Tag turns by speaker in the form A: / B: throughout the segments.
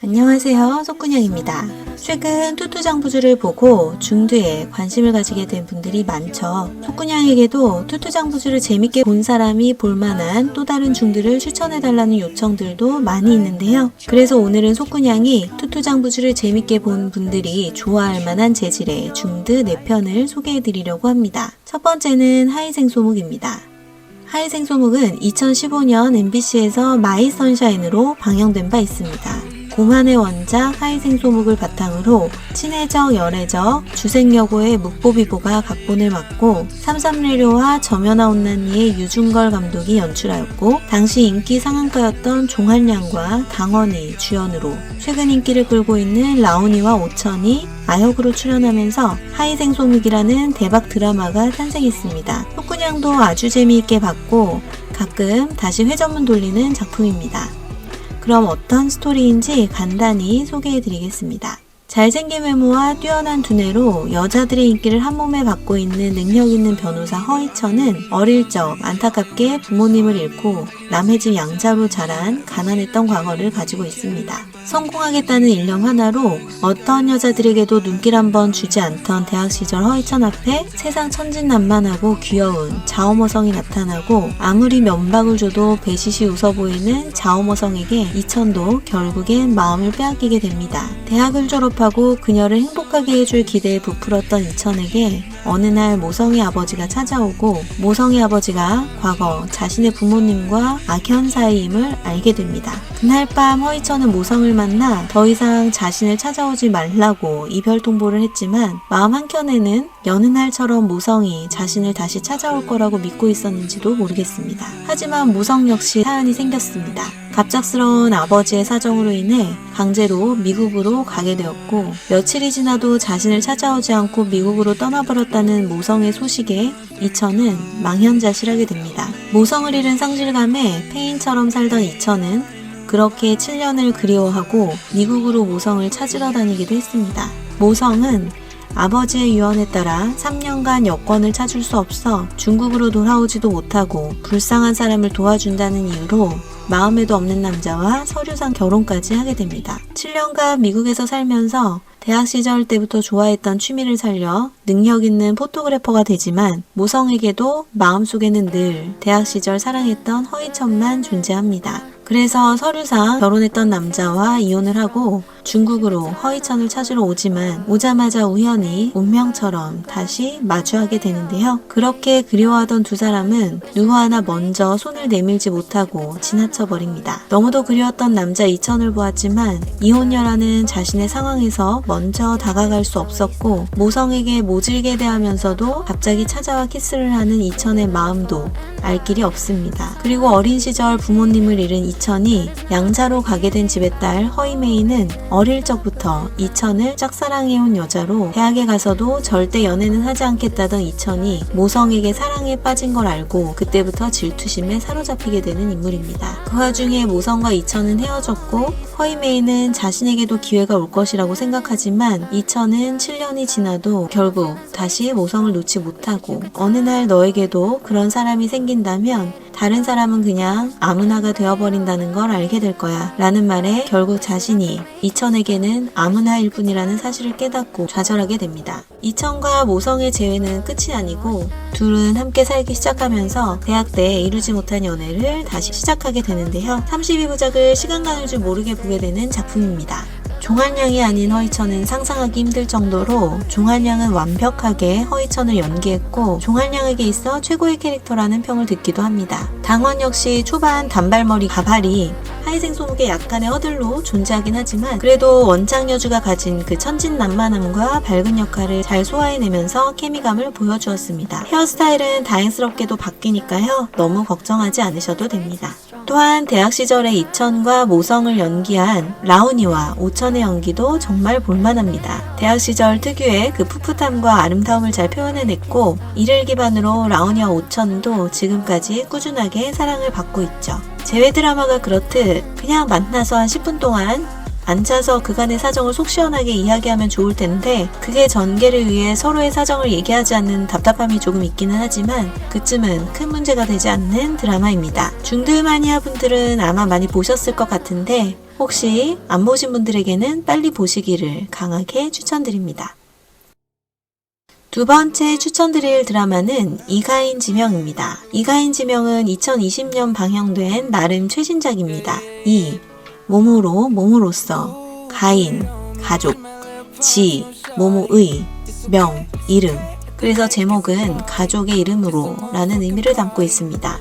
A: 안녕하세요, 속군영입니다. 최근 투투장부주를 보고 중두에 관심을 가지게 된 분들이 많죠. 속군영에게도 투투장부주를 재밌게 본 사람이 볼만한 또 다른 중두를 추천해달라는 요청들도 많이 있는데요. 그래서 오늘은 속군영이 투투장부주를 재밌게 본 분들이 좋아할 만한 재질의 중두 4편을 소개해드리려고 합니다. 첫 번째는 하이생소묵입니다. 하이생소묵은 2015년 MBC에서 마이 선샤인으로 방영된 바 있습니다. 고만의 원작 하이생소묵을 바탕으로 친해적, 열애적, 주생여고의 묵보비보가 각본을 맡고 삼삼레료와 점연아 온난이의 유중걸 감독이 연출하였고 당시 인기 상한가였던 종한량과 강원이 주연으로 최근 인기를 끌고 있는 라온이와 오천이 아역으로 출연하면서 하이생소묵이라는 대박 드라마가 탄생했습니다. 속군양도 아주 재미있게 봤고 가끔 다시 회전문 돌리는 작품입니다. 그럼 어떤 스토리인지 간단히 소개해드리겠습니다. 잘생긴 외모와 뛰어난 두뇌로 여자들의 인기를 한몸에 받고 있는 능력 있는 변호사 허이천은 어릴 적 안타깝게 부모님을 잃고 남의 집 양자로 자란 가난했던 과거를 가지고 있습니다. 성공하겠다는 일념 하나로 어떤 여자들에게도 눈길 한번 주지 않던 대학 시절 허이천 앞에 세상 천진난만하고 귀여운 자오머성이 나타나고 아무리 면박을 줘도 배시시 웃어 보이는 자오머성에게 이천도 결국엔 마음을 빼앗기게 됩니다. 대학을 졸업하고 그녀를 행복하게 해줄 기대에 부풀었던 이천에게 어느 날 모성의 아버지가 찾아오고 모성의 아버지가 과거 자신의 부모님과 악연 사이임을 알게 됩니다. 그날 밤 허이천은 모성을 만나 더 이상 자신을 찾아오지 말라고 이별 통보를 했지만 마음 한켠에는 여느 날처럼 모성이 자신을 다시 찾아올 거라고 믿고 있었는지도 모르겠습니다. 하지만 모성 역시 사연이 생겼습니다. 갑작스러운 아버지의 사정으로 인해 강제로 미국으로 가게 되었고 며칠이 지나도 자신을 찾아오지 않고 미국으로 떠나버렸다는 모성의 소식에 이천은 망연자실하게 됩니다. 모성을 잃은 상실감에 폐인처럼 살던 이천은 그렇게 7년을 그리워하고 미국으로 모성을 찾으러 다니기도 했습니다. 모성은 아버지의 유언에 따라 3년간 여권을 찾을 수 없어 중국으로 돌아오지도 못하고 불쌍한 사람을 도와준다는 이유로 마음에도 없는 남자와 서류상 결혼까지 하게 됩니다. 7년간 미국에서 살면서 대학 시절 때부터 좋아했던 취미를 살려 능력 있는 포토그래퍼가 되지만 모성에게도 마음속에는 늘 대학 시절 사랑했던 허이천만 존재합니다. 그래서 서류상 결혼했던 남자와 이혼을 하고 중국으로 허이천을 찾으러 오지만 오자마자 우연히 운명처럼 다시 마주하게 되는데요. 그렇게 그리워하던 두 사람은 누구 하나 먼저 손을 내밀지 못하고 지나쳐 버립니다. 너무도 그리웠던 남자 이천을 보았지만 이혼녀라는 자신의 상황에서 먼저 다가갈 수 없었고 모성에게 모질게 대하면서도 갑자기 찾아와 키스를 하는 이천의 마음도 알 길이 없습니다. 그리고 어린 시절 부모님을 잃은 이천이 양자로 가게 된 집의 딸 허이메이는 어릴 적부터 이천을 짝사랑해온 여자로 대학에 가서도 절대 연애는 하지 않겠다던 이천이 모성에게 사랑에 빠진 걸 알고 그때부터 질투심에 사로잡히게 되는 인물입니다. 그 와중에 모성과 이천은 헤어졌고 허이메이는 자신에게도 기회가 올 것이라고 생각하지만 이천은 7년이 지나도 결국 다시 모성을 놓지 못하고 어느 날 너에게도 그런 사람이 생긴다면 다른 사람은 그냥 아무나가 되어버린다는 걸 알게 될 거야 라는 말에 결국 자신이 이천에게는 아무나일 뿐이라는 사실을 깨닫고 좌절하게 됩니다. 이천과 모성의 재회는 끝이 아니고 둘은 함께 살기 시작하면서 대학 때 이루지 못한 연애를 다시 시작하게 되는데요. 32부작을 시간 가는 줄 모르게 보게 되는 작품입니다. 종한량이 아닌 허이천은 상상하기 힘들 정도로 종한량은 완벽하게 허이천을 연기했고 종한량에게 있어 최고의 캐릭터라는 평을 듣기도 합니다. 당원 역시 초반 단발머리 가발이 하이생소묵의 약간의 허들로 존재하긴 하지만 그래도 원작 여주가 가진 그 천진난만함과 밝은 역할을 잘 소화해내면서 케미감을 보여주었습니다. 헤어스타일은 다행스럽게도 바뀌니까요. 너무 걱정하지 않으셔도 됩니다. 또한 대학 시절에 이천과 모성을 연기한 라온이와 오천의 연기도 정말 볼만합니다. 대학 시절 특유의 그 풋풋함과 아름다움을 잘 표현해냈고 이를 기반으로 라온이와 오천도 지금까지 꾸준하게 사랑을 받고 있죠. 재회 드라마가 그렇듯 그냥 만나서 한 10분 동안 앉아서 그간의 사정을 속 시원하게 이야기하면 좋을 텐데 그게 전개를 위해 서로의 사정을 얘기하지 않는 답답함이 조금 있기는 하지만 그쯤은 큰 문제가 되지 않는 드라마입니다. 중드 마니아 분들은 아마 많이 보셨을 것 같은데 혹시 안 보신 분들에게는 빨리 보시기를 강하게 추천드립니다. 두 번째 추천드릴 드라마는 이가인 지명입니다. 이가인 지명은 2020년 방영된 나름 최신작입니다. 이, 몸으로, 몸으로써, 가인, 가족, 지, 모모의, 명, 이름. 그래서 제목은 가족의 이름으로 라는 의미를 담고 있습니다.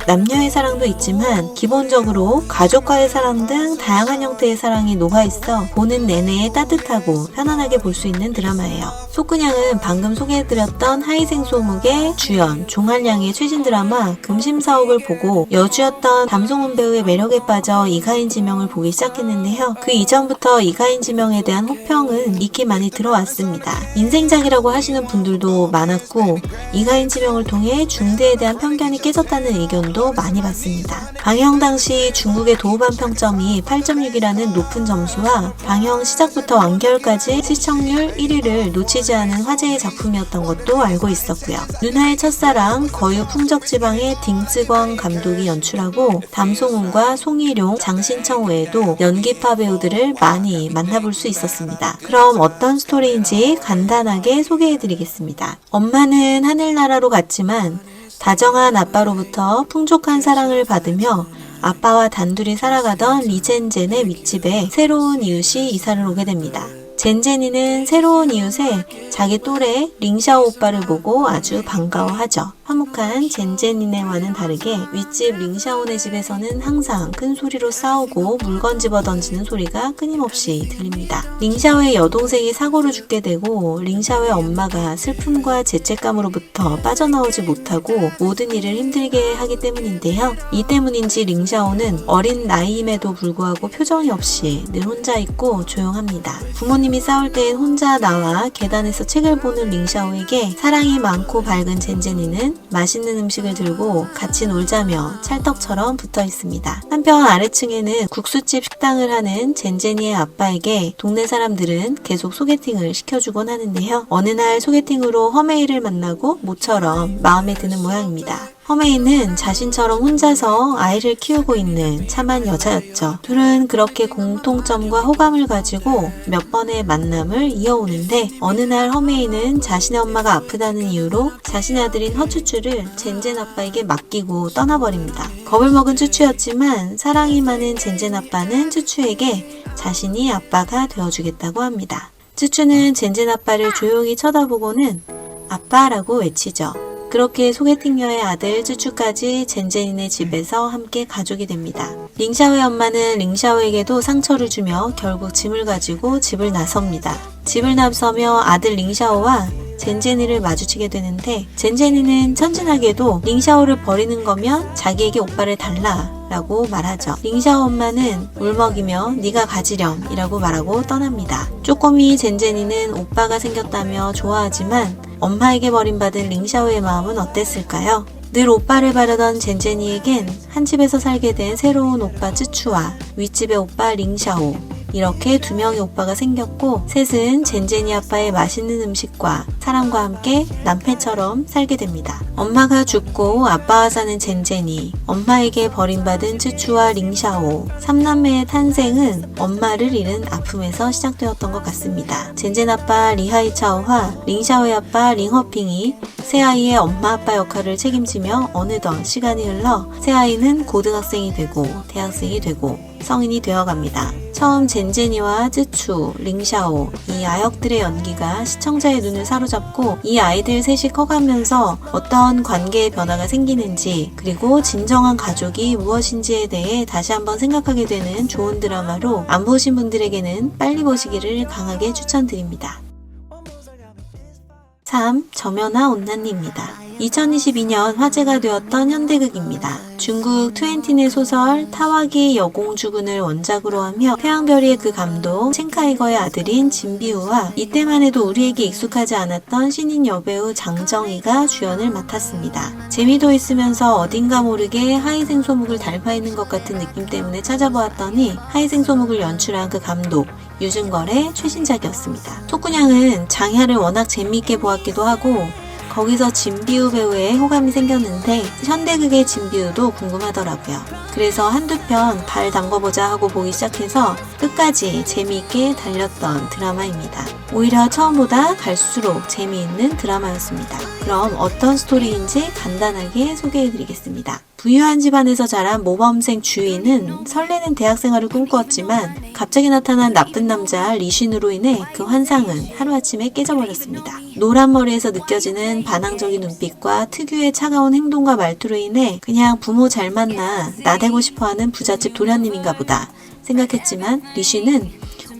A: 남녀의 사랑도 있지만 기본적으로 가족과의 사랑 등 다양한 형태의 사랑이 녹아있어 보는 내내 따뜻하고 편안하게 볼 수 있는 드라마예요. 속그냥은 방금 소개해드렸던 하이생소묵의 주연 종한양의 최신 드라마 금심사옥을 보고 여주였던 담송은 배우의 매력에 빠져 이가인 지명을 보기 시작했는데요. 그 이전부터 이가인 지명에 대한 호평은 익히 많이 들어왔습니다. 인생작이라고 하시는 분들도 많았고 이가인 지명을 통해 중대에 대한 편견이 깨졌다는 의견도 많이 봤습니다. 방영 당시 중국의 도우반 평점이 8.6이라는 높은 점수와 방영 시작부터 완결까지 시청률 1위를 놓치지 않은 화제의 작품이었던 것도 알고 있었고요. 누나의 첫사랑 거유 풍적지방의 딩쯔광 감독이 연출하고 담송은과 송일용, 장신청 외에도 연기파 배우들을 많이 만나볼 수 있었습니다. 그럼 어떤 스토리인지 간단하게 소개해드리겠습니다. 엄마는 하늘나라로 갔지만 다정한 아빠로부터 풍족한 사랑을 받으며 아빠와 단둘이 살아가던 리젠젠의 윗집에 새로운 이웃이 이사를 오게 됩니다. 젠젠이는 새로운 이웃에 자기 또래 링샤오 오빠를 보고 아주 반가워하죠. 화목한 젠젠이네와는 다르게 윗집 링샤오네 집에서는 항상 큰 소리로 싸우고 물건 집어 던지는 소리가 끊임없이 들립니다. 링샤오의 여동생이 사고로 죽게 되고 링샤오의 엄마가 슬픔과 죄책감으로부터 빠져나오지 못하고 모든 일을 힘들게 하기 때문인데요. 이 때문인지 링샤오는 어린 나이임에도 불구하고 표정이 없이 늘 혼자 있고 조용합니다. 부모님이 싸울 때엔 혼자 나와 계단에서 책을 보는 링샤오에게 사랑이 많고 밝은 젠젠이는 맛있는 음식을 들고 같이 놀자며 찰떡처럼 붙어 있습니다. 한편 아래층에는 국수집 식당을 하는 젠젠이의 아빠에게 동네 사람들은 계속 소개팅을 시켜주곤 하는데요. 어느 날 소개팅으로 허메이를 만나고 모처럼 마음에 드는 모양입니다. 허메이는 자신처럼 혼자서 아이를 키우고 있는 참한 여자였죠. 둘은 그렇게 공통점과 호감을 가지고 몇 번의 만남을 이어오는데 어느 날 허메이는 자신의 엄마가 아프다는 이유로 자신의 아들인 허쭈쭈를 젠젠 아빠에게 맡기고 떠나버립니다. 겁을 먹은 쭈쭈였지만 사랑이 많은 젠젠 아빠는 쭈쭈에게 자신이 아빠가 되어주겠다고 합니다. 쭈쭈는 젠젠 아빠를 조용히 쳐다보고는 아빠라고 외치죠. 그렇게 소개팅녀의 아들 쭈쭈까지 젠젠이네 집에서 함께 가족이 됩니다. 링샤오의 엄마는 링샤오에게도 상처를 주며 결국 짐을 가지고 집을 나섭니다. 집을 나서며 아들 링샤오와 젠젠이를 마주치게 되는데 젠젠이는 천진하게도 링샤오를 버리는 거면 자기에게 오빠를 달라 라고 말하죠. 링샤오 엄마는 울먹이며 네가 가지렴 이라고 말하고 떠납니다. 쪼꼬미 젠젠이는 오빠가 생겼다며 좋아하지만 엄마에게 버림받은 링샤오의 마음은 어땠을까요? 늘 오빠를 바라던 젠젠이에겐 한 집에서 살게 된 새로운 오빠 쯔추와 윗집의 오빠 링샤오 이렇게 두 명의 오빠가 생겼고 셋은 젠젠이 아빠의 맛있는 음식과 사랑과 함께 남패처럼 살게 됩니다. 엄마가 죽고 아빠와 사는 젠젠이, 엄마에게 버림받은 쯔추와 링샤오, 3남매의 탄생은 엄마를 잃은 아픔에서 시작되었던 것 같습니다. 젠젠 아빠 리하이차오와 링샤오의 아빠 링허핑이 새아이의 엄마 아빠 역할을 책임지며 어느덧 시간이 흘러 새아이는 고등학생이 되고 대학생이 되고 성인이 되어갑니다. 처음 젠젠이와 쯔추, 링샤오 이 아역들의 연기가 시청자의 눈을 사로잡고 이 아이들 셋이 커가면서 어떤 관계의 변화가 생기는지 그리고 진정한 가족이 무엇인지에 대해 다시 한번 생각하게 되는 좋은 드라마로 안 보신 분들에게는 빨리 보시기를 강하게 추천드립니다. 3. 저면화 온난니입니다. 2022년 화제가 되었던 현대극입니다. 중국 트웬틴의 소설 타와기 여공주군을 원작으로 하며 태양별이의 그 감독 첸카이거의 아들인 진비우와 이때만 해도 우리에게 익숙하지 않았던 신인 여배우 장정희가 주연을 맡았습니다. 재미도 있으면서 어딘가 모르게 하이생소묵을 닮아있는 것 같은 느낌 때문에 찾아보았더니 하이생소묵을 연출한 그 감독 유준걸의 최신작이었습니다. 속그냥은 장야를 워낙 재미있게 보았기도 하고 거기서 진비우 배우의 호감이 생겼는데 현대극의 진비우도 궁금하더라고요. 그래서 한두 편 발 담궈보자 하고 보기 시작해서 끝까지 재미있게 달렸던 드라마입니다. 오히려 처음보다 갈수록 재미있는 드라마였습니다. 그럼 어떤 스토리인지 간단하게 소개해드리겠습니다. 부유한 집안에서 자란 모범생 주인은 설레는 대학생활을 꿈꾸었지만 갑자기 나타난 나쁜 남자 리신으로 인해 그 환상은 하루아침에 깨져버렸습니다. 노란 머리에서 느껴지는 반항적인 눈빛과 특유의 차가운 행동과 말투로 인해 그냥 부모 잘 만나 나대고 싶어하는 부잣집 도련님인가 보다 생각했지만 리신은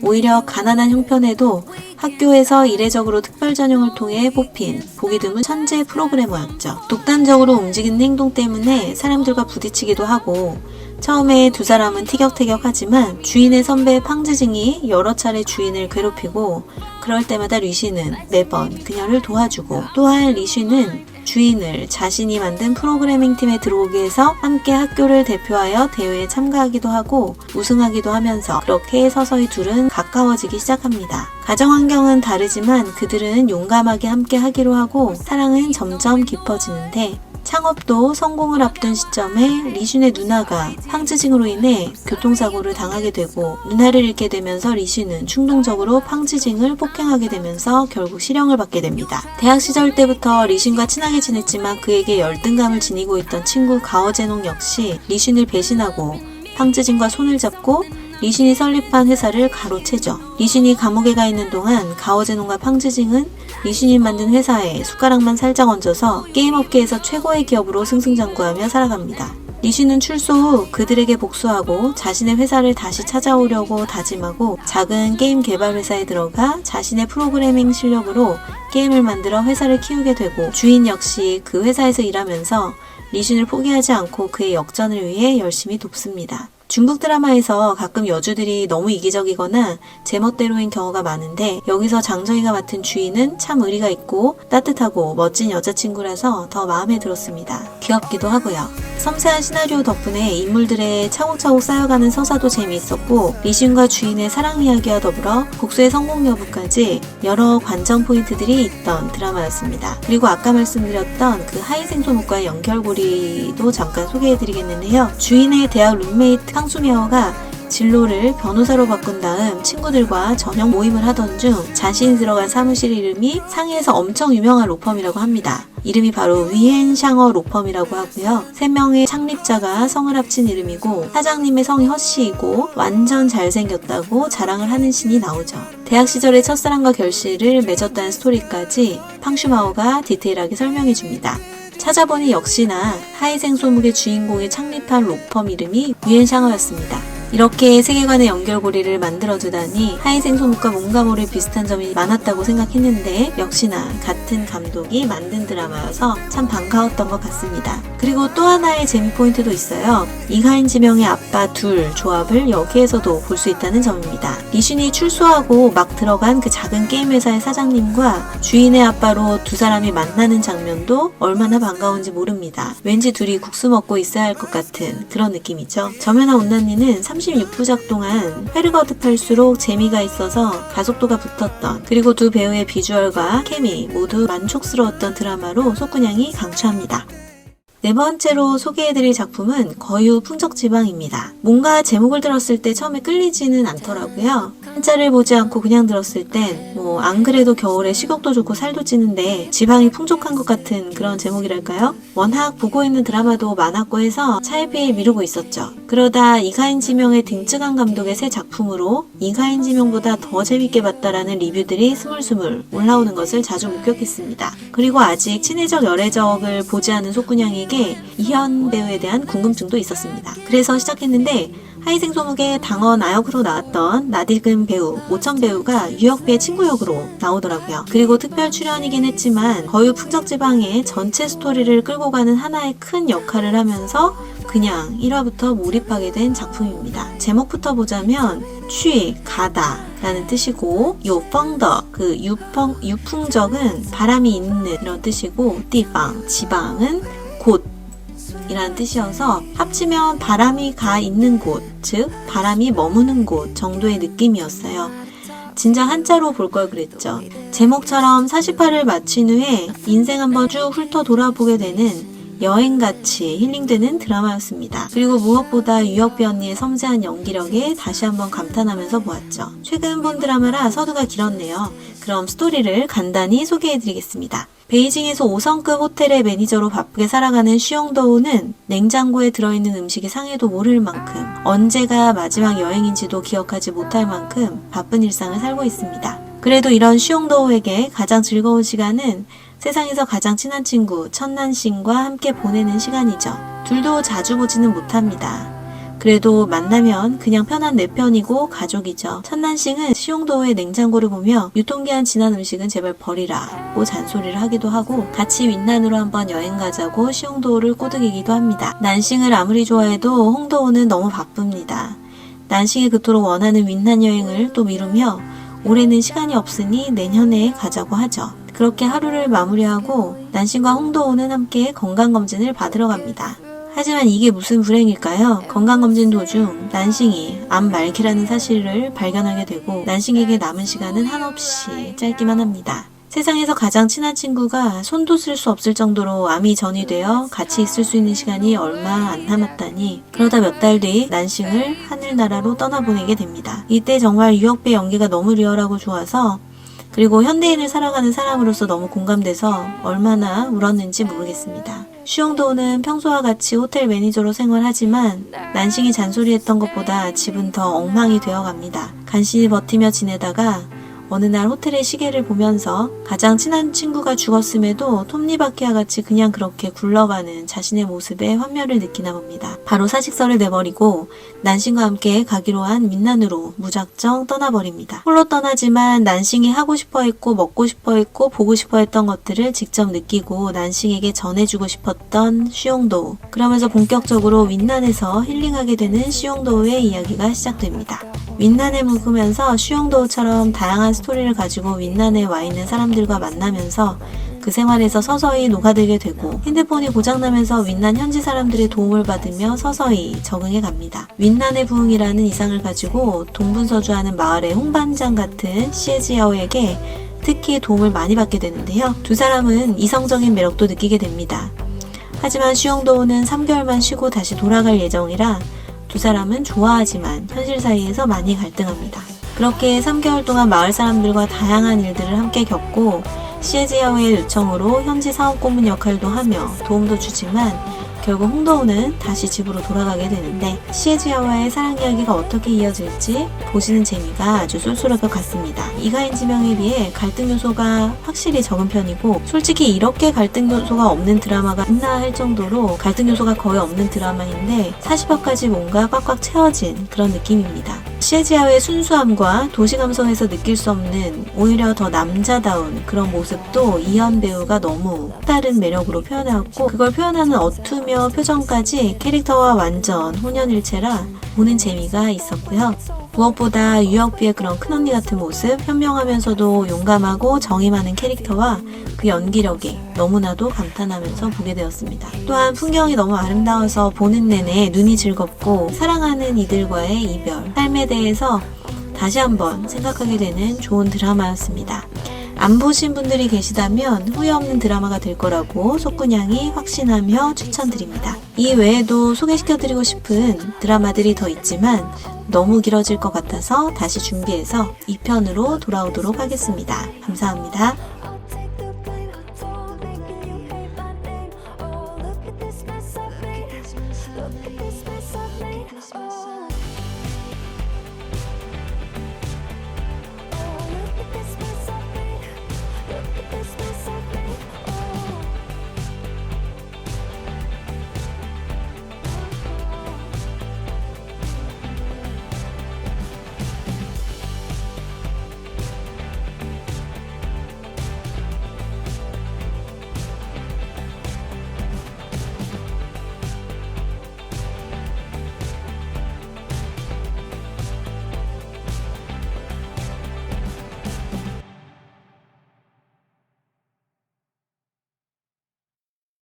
A: 오히려 가난한 형편에도 학교에서 이례적으로 특별 전형을 통해 뽑힌 보기 드문 천재 프로그래머였죠. 독단적으로 움직이는 행동 때문에 사람들과 부딪히기도 하고 처음에 두 사람은 티격태격하지만 주인의 선배 팡즈징이 여러 차례 주인을 괴롭히고 그럴 때마다 리신은 매번 그녀를 도와주고 또한 리신은 주인을 자신이 만든 프로그래밍 팀에 들어오게 해서 함께 학교를 대표하여 대회에 참가하기도 하고 우승하기도 하면서 그렇게 서서히 둘은 가까워지기 시작합니다. 가정 환경은 다르지만 그들은 용감하게 함께 하기로 하고 사랑은 점점 깊어지는데 창업도 성공을 앞둔 시점에 리신의 누나가 팡즈징으로 인해 교통사고를 당하게 되고 누나를 잃게 되면서 리신은 충동적으로 팡즈징을 폭행하게 되면서 결국 실형을 받게 됩니다. 대학 시절 때부터 리신과 친하게 지냈지만 그에게 열등감을 지니고 있던 친구 가오제농 역시 리신을 배신하고 팡즈징과 손을 잡고 리신이 설립한 회사를 가로채죠. 리신이 감옥에 가 있는 동안 가오제농과 팡즈징은 리신이 만든 회사에 숟가락만 살짝 얹어서 게임업계에서 최고의 기업으로 승승장구하며 살아갑니다. 리신은 출소 후 그들에게 복수하고 자신의 회사를 다시 찾아오려고 다짐하고 작은 게임 개발 회사에 들어가 자신의 프로그래밍 실력으로 게임을 만들어 회사를 키우게 되고 주인 역시 그 회사에서 일하면서 리신을 포기하지 않고 그의 역전을 위해 열심히 돕습니다. 중국 드라마에서 가끔 여주들이 너무 이기적이거나 제멋대로인 경우가 많은데 여기서 장정희가 맡은 주인은 참 의리가 있고 따뜻하고 멋진 여자친구라서 더 마음에 들었습니다. 귀엽기도 하고요. 섬세한 시나리오 덕분에 인물들의 차곡차곡 쌓여가는 서사도 재미있었고 리신과 주인의 사랑 이야기와 더불어 복수의 성공 여부까지 여러 관전 포인트들이 있던 드라마였습니다. 그리고 아까 말씀드렸던 그 하이생소묵과의 연결고리도 잠깐 소개해드리겠는데요. 주인의 대학 룸메이트 상수미아오가 진로를 변호사로 바꾼 다음 친구들과 저녁 모임을 하던 중 자신이 들어간 사무실 이름이 상해에서 엄청 유명한 로펌이라고 합니다. 이름이 바로 위엔샹어 로펌이라고 하고요. 3명의 창립자가 성을 합친 이름이고 사장님의 성이 허씨이고 완전 잘생겼다고 자랑을 하는 신이 나오죠. 대학 시절의 첫사랑과 결실을 맺었다는 스토리까지 팡슈마오가 디테일하게 설명해줍니다. 찾아보니 역시나 하이생소묵의 주인공이 창립한 로펌 이름이 위엔샹어였습니다. 이렇게 세계관의 연결고리를 만들어주다니 하이생소묵과 뭔가 모를 비슷한 점이 많았다고 생각했는데 역시나 같은 감독이 만든 드라마여서 참 반가웠던 것 같습니다. 그리고 또 하나의 재미 포인트도 있어요. 이가인 지명의 아빠 둘 조합을 여기에서도 볼 수 있다는 점입니다. 리신이 출소하고 막 들어간 그 작은 게임 회사의 사장님과 주인의 아빠로 두 사람이 만나는 장면도 얼마나 반가운지 모릅니다. 왠지 둘이 국수 먹고 있어야 할 것 같은 그런 느낌이죠. 점연아 온난니는 36부작 동안 회를 거듭할수록 재미가 있어서 가속도가 붙었던 그리고 두 배우의 비주얼과 케미 모두 만족스러웠던 드라마로 속군양이 강추합니다. 네 번째로 소개해드릴 작품은 거유 풍적지방입니다. 뭔가 제목을 들었을 때 처음에 끌리지는 않더라고요. 한자를 보지 않고 그냥 들었을 땐 안 그래도 겨울에 식욕도 좋고 살도 찌는데 지방이 풍족한 것 같은 그런 제목이랄까요? 워낙 보고 있는 드라마도 많았고 해서 차일피일 미루고 있었죠. 그러다 이가인 지명의 등쯔강 감독의 새 작품으로 이가인 지명보다 더 재밌게 봤다라는 리뷰들이 스물스물 올라오는 것을 자주 목격했습니다. 그리고 아직 친해적 열애적을 보지 않은 속군양에게 이현 배우에 대한 궁금증도 있었습니다. 그래서 시작했는데 하이생소묵의 당원 아역으로 나왔던 나디금 배우, 오천 배우가 유역배의 친구 역으로 나오더라고요. 그리고 특별 출연이긴 했지만 거유 풍적지방의 전체 스토리를 끌고 가는 하나의 큰 역할을 하면서 그냥 1화부터 몰입하게 된 작품입니다. 제목부터 보자면 취, 가다 라는 뜻이고 요펑더, 그 유풍적은 바람이 있는 이런 뜻이고 띠방, 지방은 곳 이라는 뜻이어서 합치면 바람이 가 있는 곳, 즉 바람이 머무는 곳 정도의 느낌이었어요. 진작 한자로 볼 걸 그랬죠. 제목처럼 48을 마친 후에 인생 한번 쭉 훑어 돌아보게 되는 여행같이 힐링되는 드라마였습니다. 그리고 무엇보다 유혁비 언니의 섬세한 연기력에 다시 한번 감탄하면서 보았죠. 최근 본 드라마라 서두가 길었네요. 그럼 스토리를 간단히 소개해드리겠습니다. 베이징에서 5성급 호텔의 매니저로 바쁘게 살아가는 쉬용도우는 냉장고에 들어있는 음식이 상해도 모를 만큼 언제가 마지막 여행인지도 기억하지 못할 만큼 바쁜 일상을 살고 있습니다. 그래도 이런 쉬용도우에게 가장 즐거운 시간은 세상에서 가장 친한 친구 천난싱과 함께 보내는 시간이죠. 둘도 자주 보지는 못합니다. 그래도 만나면 그냥 편한 내 편이고 가족이죠. 천난싱은 시용도우의 냉장고를 보며 유통기한 지난 음식은 제발 버리라고 잔소리를 하기도 하고 같이 윈난으로 한번 여행 가자고 시용도우를 꼬드기기도 합니다. 난싱을 아무리 좋아해도 홍도우는 너무 바쁩니다. 난싱이 그토록 원하는 윈난 여행을 또 미루며 올해는 시간이 없으니 내년에 가자고 하죠. 그렇게 하루를 마무리하고 난싱과 홍도우는 함께 건강검진을 받으러 갑니다. 하지만 이게 무슨 불행일까요? 건강검진 도중 난싱이 암 말기라는 사실을 발견하게 되고 난싱에게 남은 시간은 한없이 짧기만 합니다. 세상에서 가장 친한 친구가 손도 쓸 수 없을 정도로 암이 전이되어 같이 있을 수 있는 시간이 얼마 안 남았다니 그러다 몇 달 뒤 난싱을 하늘나라로 떠나보내게 됩니다. 이때 정말 유혁배의 연기가 너무 리얼하고 좋아서 그리고 현대인을 살아가는 사람으로서 너무 공감돼서 얼마나 울었는지 모르겠습니다. 쉬용도우는 평소와 같이 호텔 매니저로 생활하지만 난싱이 잔소리했던 것보다 집은 더 엉망이 되어갑니다. 간신히 버티며 지내다가 어느 날 호텔의 시계를 보면서 가장 친한 친구가 죽었음에도 톱니바퀴와 같이 그냥 그렇게 굴러가는 자신의 모습에 환멸을 느끼나 봅니다. 바로 사직서를 내버리고 난싱과 함께 가기로 한 윈난으로 무작정 떠나버립니다. 홀로 떠나지만 난싱이 하고 싶어 했고 먹고 싶어 했고 보고 싶어 했던 것들을 직접 느끼고 난싱에게 전해주고 싶었던 쉬용도우. 그러면서 본격적으로 윈난에서 힐링하게 되는 쉬용도우의 이야기가 시작됩니다. 윈난에 묵으면서 쉬용도우처럼 다양한 스토리를 가지고 윈난에 와 있는 사람들과 만나면서 그 생활에서 서서히 녹아들게 되고 핸드폰이 고장나면서 윈난 현지 사람들의 도움을 받으며 서서히 적응해 갑니다. 윈난의 부흥이라는 이상을 가지고 동분서주하는 마을의 홍반장 같은 시에지야오에게 특히 도움을 많이 받게 되는데요. 두 사람은 이성적인 매력도 느끼게 됩니다. 하지만 쉬용도우는 3개월만 쉬고 다시 돌아갈 예정이라 두 사람은 좋아하지만 현실 사이에서 많이 갈등합니다. 그렇게 3개월 동안 마을 사람들과 다양한 일들을 함께 겪고 시에지야오의 요청으로 현지 사업 고문 역할도 하며 도움도 주지만 결국 홍도우는 다시 집으로 돌아가게 되는데 시에지야와의 사랑 이야기가 어떻게 이어질지 보시는 재미가 아주 쏠쏠할 것 같습니다. 이가인 지명에 비해 갈등 요소가 확실히 적은 편이고 솔직히 이렇게 갈등 요소가 없는 드라마가 있나 할 정도로 갈등 요소가 거의 없는 드라마인데 40화까지 뭔가 꽉꽉 채워진 그런 느낌입니다. 시에지야오의 순수함과 도시 감성에서 느낄 수 없는 오히려 더 남자다운 그런 모습도 이현 배우가 너무 다른 매력으로 표현해왔고 그걸 표현하는 어투며 표정까지 캐릭터와 완전 혼연일체라 보는 재미가 있었고요. 무엇보다 유혁비의 그런 큰언니 같은 모습, 현명하면서도 용감하고 정이 많은 캐릭터와 그 연기력에 너무나도 감탄하면서 보게 되었습니다. 또한 풍경이 너무 아름다워서 보는 내내 눈이 즐겁고 사랑하는 이들과의 이별, 삶에 대해서 다시 한번 생각하게 되는 좋은 드라마였습니다. 안 보신 분들이 계시다면 후회 없는 드라마가 될 거라고 속군양이 확신하며 추천드립니다. 이 외에도 소개시켜드리고 싶은 드라마들이 더 있지만 너무 길어질 것 같아서 다시 준비해서 2편으로 돌아오도록 하겠습니다. 감사합니다.